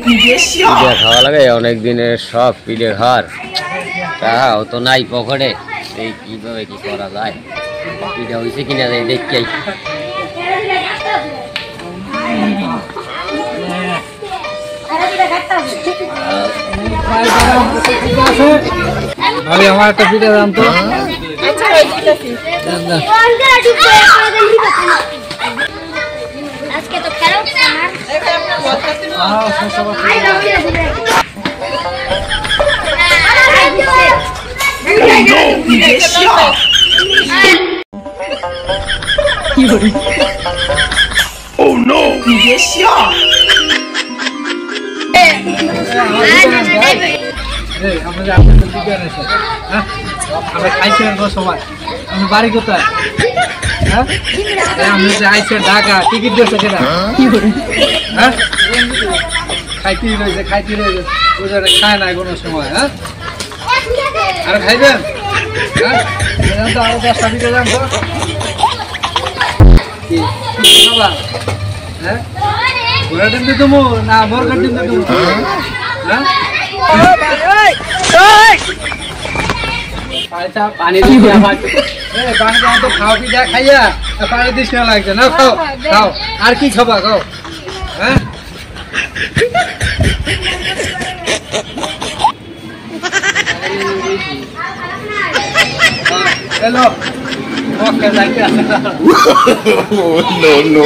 পিঠে খাওয়া লাগে অনেক দিনের শখ পিঠে খাওয়ার, তাও তো নাই পকেটে। এই কিভাবে কি করা যায়, পিঠা হয়েছে কিনা যায় দেখি। ভাই আমার একটা পিঠা দাম তো। আজকে তো খেলাও Oh no! আমরা খাইছিলেন সময় আমি বাড়ি কোথায়? হ্যাঁ আমি যে আইসে ঢাকা টিকিট দিয়েছে কেনা? হ্যাঁ খাইতে রয়েছে ওই খায় না কোনো সময়। হ্যাঁ আর খাইবেন? হ্যাঁ আরো 10টা পিঠে দাম তো বাবা। হ্যাঁ ঘোরা ডিম দিয়ে দেবো না মরগার ডিম দিয়ে দেবো? হ্যাঁ পানি তো খাও পিঠা খাইয়া পানি দিস না লাগছে না। খাও খাও আর কি খাবা খাও। হ্যাঁ হ্যালো ওকে যাইতে আসে। No, no.